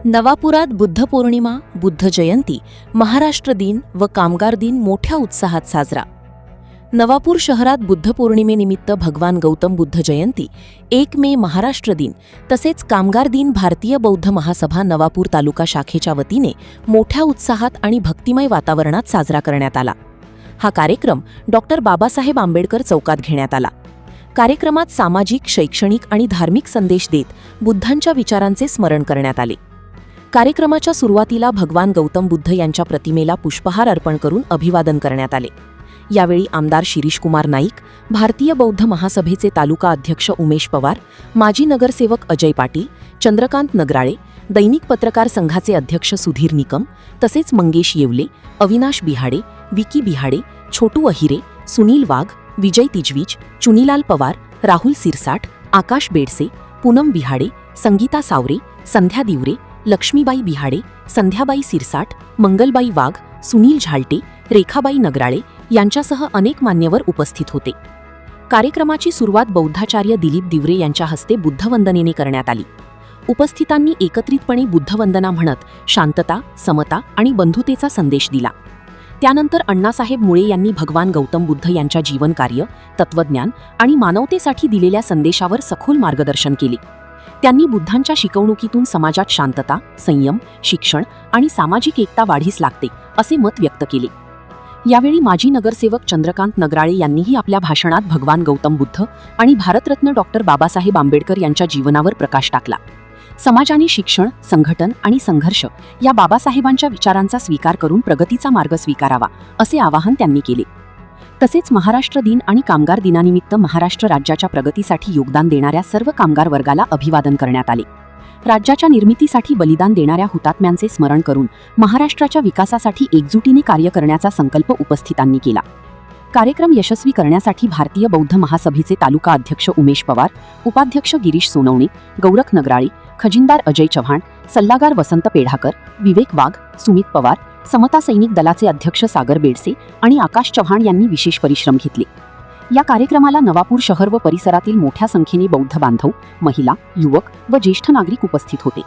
नवापुरात बुद्ध पौर्णिमा, बुद्ध जयंती, महाराष्ट्र दिन व कामगार दिन मोठ्या उत्साहात साजरा। नवापूर शहरात बुद्ध पौर्णिमेनिमित्त भगवान गौतम बुद्ध जयंती, 1 मे महाराष्ट्र दिन तसेच कामगार दिन भारतीय बौद्ध महासभा नवापूर तालुका शाखेच्या वतीने मोठ्या उत्साहात आणि भक्तिमय वातावरणात साजरा करण्यात आला। हा कार्यक्रम डॉक्टर बाबासाहेब आंबेडकर चौकात घेण्यात आला। कार्यक्रमात सामाजिक, शैक्षणिक आणि धार्मिक संदेश देत बुद्धांच्या विचारांचे स्मरण करण्यात आले। कार्यक्रमाच्या सुरुवातीला भगवान गौतम बुद्ध यांच्या प्रतिमेला पुष्पहार अर्पण करून अभिवादन करण्यात आले। यावेळी आमदार शिरीष कुमार नाईक, भारतीय बौद्ध महासभेचे तालुका अध्यक्ष उमेश पवार, माजी नगरसेवक अजय पाटील, चंद्रकांत नगराळे, दैनिक पत्रकार संघाचे अध्यक्ष सुधीर निकम तसेच मंगेश येवले, अविनाश बिहाडे, विकी बिहाडे, छोटू अहिरे, सुनील वाघ, विजय तिजवीज, चुनीलाल पवार, राहुल सिरसाट, आकाश बेडसे, पूनम बिहाडे, संगीता सावरे, संध्या दिवरे, लक्ष्मीबाई बिहाडे, संध्याबाई सिरसाट, मंगलबाई वाघ, सुनील झालटे, रेखाबाई नगराळे यांच्यासह अनेक मान्यवर उपस्थित होते। कार्यक्रमाची सुरुवात बौद्धाचार्य दिलीप दिवरे यांच्या हस्ते बुद्धवंदनेने करण्यात आली। उपस्थितांनी एकत्रितपणे बुद्धवंदना म्हणत शांतता, समता आणि बंधुतेचा संदेश दिला। त्यानंतर अण्णासाहेब मुळे यांनी भगवान गौतम बुद्ध यांच्या जीवनकार्य, तत्वज्ञान आणि मानवतेसाठी दिलेल्या संदेशावर सखोल मार्गदर्शन केले। त्यांनी बुद्धांच्या शिकवणुकीतून समाजात शांतता, संयम, शिक्षण आणि सामाजिक एकता वाढीस लागते असे मत व्यक्त केले। यावेळी माजी नगरसेवक चंद्रकांत नगराळे यांनीही आपल्या भाषणात भगवान गौतम बुद्ध आणि भारतरत्न डॉक्टर बाबासाहेब आंबेडकर यांच्या जीवनावर प्रकाश टाकला। समाजाने शिक्षण, संघटन आणि संघर्ष या बाबासाहेबांच्या विचारांचा स्वीकार करून प्रगतीचा मार्ग स्वीकारावा असे आवाहन त्यांनी केले। तसेच महाराष्ट्र दिन आणि कामगार दिनानिमित्त महाराष्ट्र राज्याच्या प्रगतीसाठी योगदान देणाऱ्या सर्व कामगार वर्गाला अभिवादन करण्यात आले। राज्याच्या निर्मितीसाठी बलिदान देणाऱ्या हुतात्म्यांचे स्मरण करून महाराष्ट्राच्या विकासासाठी एकजुटीने कार्य करण्याचा संकल्प उपस्थितांनी केला। कार्यक्रम यशस्वी करण्यासाठी भारतीय बौद्ध महासभेचे तालुका अध्यक्ष उमेश पवार, उपाध्यक्ष गिरीश सोनवणे, गौरख नगराळे, खजिनदार अजय चव्हाण, सल्लागार वसंत पेढाकर, विवेक वाघ, सुमित पवार, समता सैनिक दलाचे अध्यक्ष सागर बेडसे आणि आकाश चव्हाण यांनी विशेष परिश्रम घेतले। या कार्यक्रमाला नवापूर शहर व परिसरातील मोठ्या संख्येने बौद्ध बांधव, महिला, युवक व ज्येष्ठ नागरिक उपस्थित होते।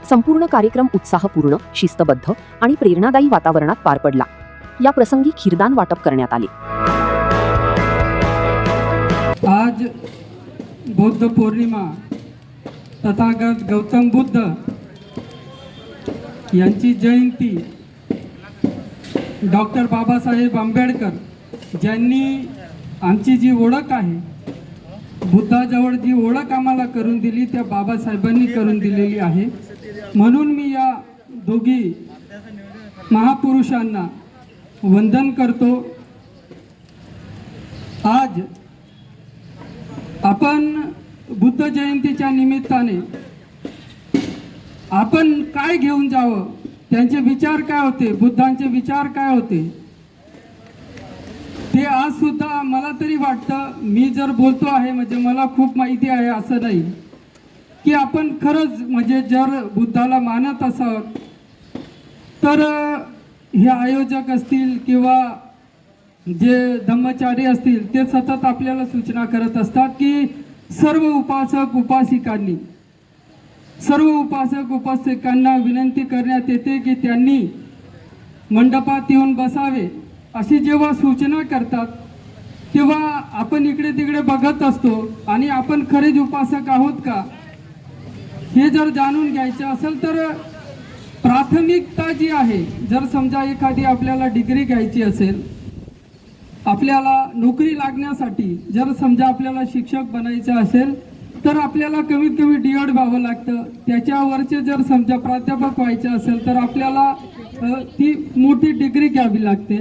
संपूर्ण कार्यक्रम उत्साहपूर्ण, शिस्तबद्ध आणि प्रेरणादायी वातावरणात पार पडला। या प्रसंगी खीरदान वाटप करण्यात आले। आज बुद्ध पौर्णिमा, तथागत गौतम बुद्ध यांची जयंती, डॉक्टर बाबासाहेब आंबेडकर ज्यांनी आमची जी ओळख आहे, बुद्धाजवळ जी ओळख आम्हाला करून दिली त्या बाबासाहेबांनी करून दिलेली आहे। म्हणून मी या दोघी महापुरुषांना वंदन करतो। आज आपण बुद्ध जयंतीच्या निमित्ताने आपण काय घेऊन जावं, त्यांचे विचार काय होते, बुद्धांचे विचार काय होते, ते आज सुद्धा मला तरी वाटतं, मी जर बोलतो आहे म्हणजे मला खूप माहिती आहे असं नाही, की आपण खरंच म्हणजे जर बुद्धाला मानत असाल तर हे आयोजक असतील किंवा जे धम्मचारी असतील ते सतत आपल्याला सूचना करत असतात की सर्व उपासक उपासिकांना विनंती करण्यात येते की त्यांनी मंडपात येऊन बसावे अशी जेव्हा सूचना करतात तेव्हा आपण इकडे तिकडे बघत असतो आणि आपण खरेच उपासक आहोत का हे जर जाणून घ्यायचे असेल तर प्राथमिकता जी आहे, जर समजा एखादी आपल्याला डिग्री घ्यायची असेल, आपल्याला नोकरी लागण्यासाठी जर समजा आपल्याला शिक्षक बनायचं असेल तर आपल्याला कमीत कमी D.Ed व्हावं लागतं। त्याच्यावरचे जर समजा प्राध्यापक व्हायचे असेल तर आपल्याला ती मोठी डिग्री घ्यावी लागते।